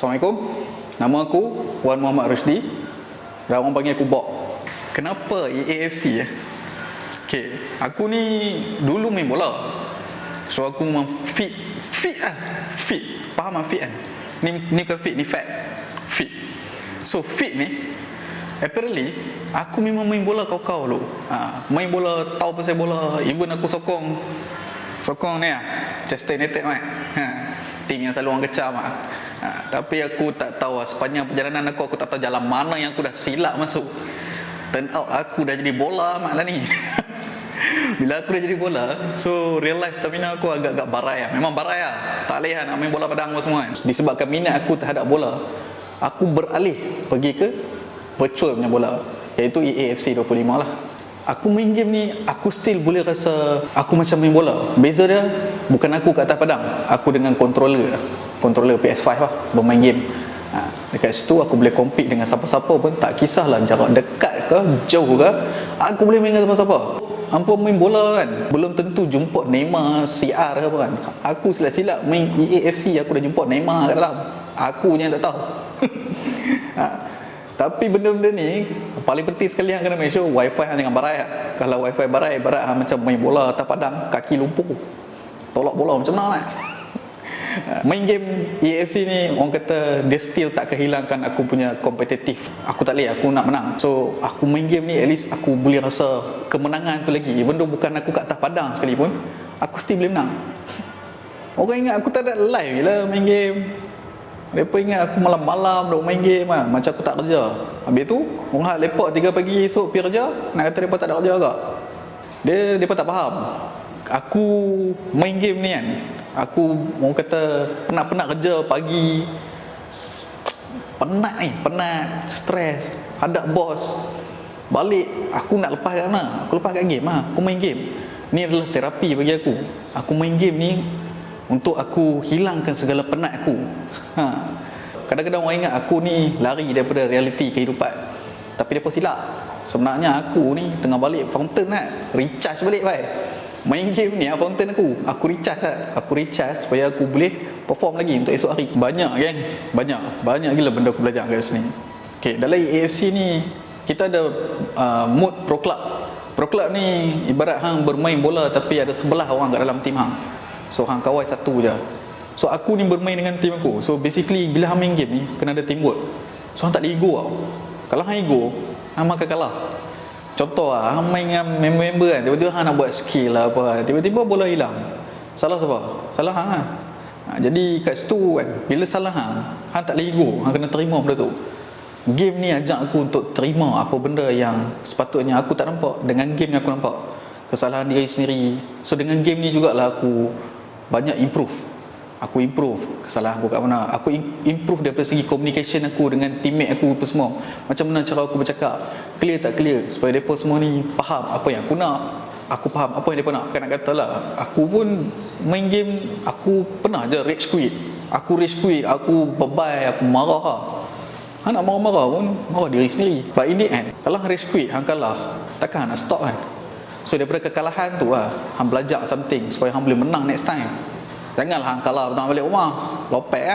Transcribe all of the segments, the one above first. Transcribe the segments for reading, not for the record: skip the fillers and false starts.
Assalamualaikum. Nama aku Wan Muhammad Rusdi. Dan orang panggil aku Bob. Kenapa EAFC? Okay, aku ni dulu main bola. So aku memang fit. Faham fit kan? Ni bukan fit, ni fat. Fit. So fit ni, apparently aku memang main bola kau-kau dulu. Main bola, tahu pasal bola. Even aku sokong ni Chester United kan. Tim yang selalu orang kecam tapi aku tak tahu sepanjang perjalanan aku tak tahu jalan mana yang aku dah silap masuk. Turn out aku dah jadi bola lah ni. Bila aku dah jadi bola, so realize stamina aku agak-agak barai Memang barai tak boleh nak main bola padang semua kan. Disebabkan minat aku terhadap bola, aku beralih pergi ke virtual punya bola, iaitu EAFC 25 lah. Aku main game ni, aku still boleh rasa aku macam main bola. Beza dia, bukan aku kat atas padang, aku dengan controller PS5 lah, bermain game. Dekat situ aku boleh compete dengan siapa-siapa pun, tak kisahlah jarak dekat ke jauh ke, aku boleh main dengan siapa-siapa. Hampa main bola kan, belum tentu jumpa Neymar, CR ke apa kan. Aku silap-silap main EAFC, aku dah jumpa Neymar kat dalam, aku je yang tak tahu. Tapi benda-benda ni paling penting sekali yang kena make sure wifi jangan barai. Kalau wifi barai, ibarat macam main bola atas padang, kaki lumpuh, tolak bola macam mana kan. Main game EAFC ni orang kata dia still tak kehilangkan aku punya kompetitif. Aku tak boleh, aku nak menang. So aku main game ni, at least aku boleh rasa kemenangan tu lagi. Even though bukan aku kat atas padang sekalipun, aku still boleh menang. Orang ingat aku tak ada live bila main game. Mereka ingat aku malam-malam dah main game macam aku tak kerja. Habis tu orang lepak 3 pagi esok pergi kerja, nak kata mereka tak ada kerja agak. Mereka tak faham. Aku main game ni kan, aku orang kata penat-penat kerja pagi, penat, stres, hadap bos. Balik aku nak lepas kat mana? Aku lepas kat game aku main game. Ni adalah terapi bagi aku. Aku main game ni untuk aku hilangkan segala penat aku. Kadang-kadang orang ingat aku ni lari daripada realiti kehidupan, tapi dia pun silap. Sebenarnya aku ni tengah balik fountain recharge balik main game ni fountain aku recharge supaya aku boleh perform lagi untuk esok hari. Banyak gila benda aku belajar kat sini. Okay, dalam AFC ni kita ada mood pro club ni ibarat hang bermain bola tapi ada 11 orang kat dalam tim hang. So hang kawal satu je. So aku ni bermain dengan tim aku. So basically bila hang main game ni kena ada teamwork. So hang tak boleh ego Kalau hang ego, hang akan kalah. Contoh hang main dengan member kan, tiba-tiba hang nak buat skill lah apa, tiba-tiba bola hilang. Salah siapa? Salah hang jadi kat situ kan, bila salah hang tak boleh ego, hang kena terima benda tu. Game ni ajak aku untuk terima apa benda yang sepatutnya aku tak nampak. Dengan game ni aku nampak kesalahan diri sendiri. So dengan game ni jugalah aku banyak improve. Aku improve kesalahan aku kat mana. Aku improve daripada segi communication aku dengan teammate aku tu semua. Macam mana cara aku bercakap, clear tak clear, supaya mereka semua ni faham apa yang aku nak, aku faham apa yang mereka nak. Kan nak katalah, aku pun main game, aku pernah je rage quit. Aku bebai, aku marah hang nak marah-marah pun marah diri sendiri. But in the end, kalau hang rage quit, hang kalah, takkan hang nak stop kan. So daripada kekalahan tu hang belajar something supaya hang boleh menang next time. Janganlah hang kalah pertama balik rumah lopek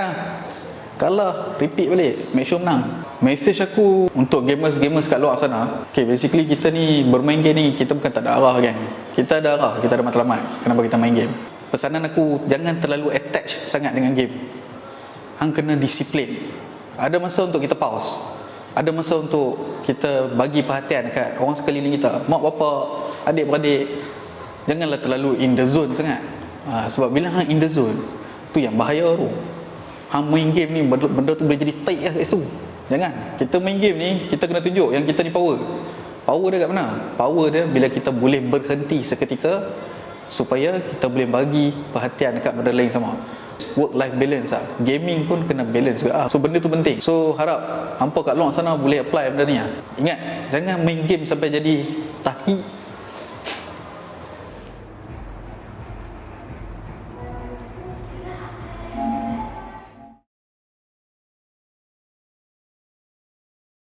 kalah, repeat balik, make sure menang. Message aku untuk gamers kat luar sana, okay, basically kita ni bermain game ni, kita bukan tak ada arah kan. Kita ada arah, kita ada matlamat kenapa kita main game. Pesanan aku, jangan terlalu attach sangat dengan game. Hang kena disiplin. Ada masa untuk kita pause, ada masa untuk kita bagi perhatian dekat orang sekeliling kita, mak bapak, adik-beradik. Janganlah terlalu in the zone sangat. Sebab bila hang in the zone, tu yang bahaya tu. Hang main game ni, benda tu boleh jadi taik kat situ. Jangan. Kita main game ni, kita kena tunjuk yang kita ni power. Power dia kat mana? Power dia bila kita boleh berhenti seketika supaya kita boleh bagi perhatian dekat benda lain sama. Work life balance gaming pun kena balance juga So benda tu penting. So harap hampa kat luar sana boleh apply benda ni Ingat, jangan main game sampai jadi tahi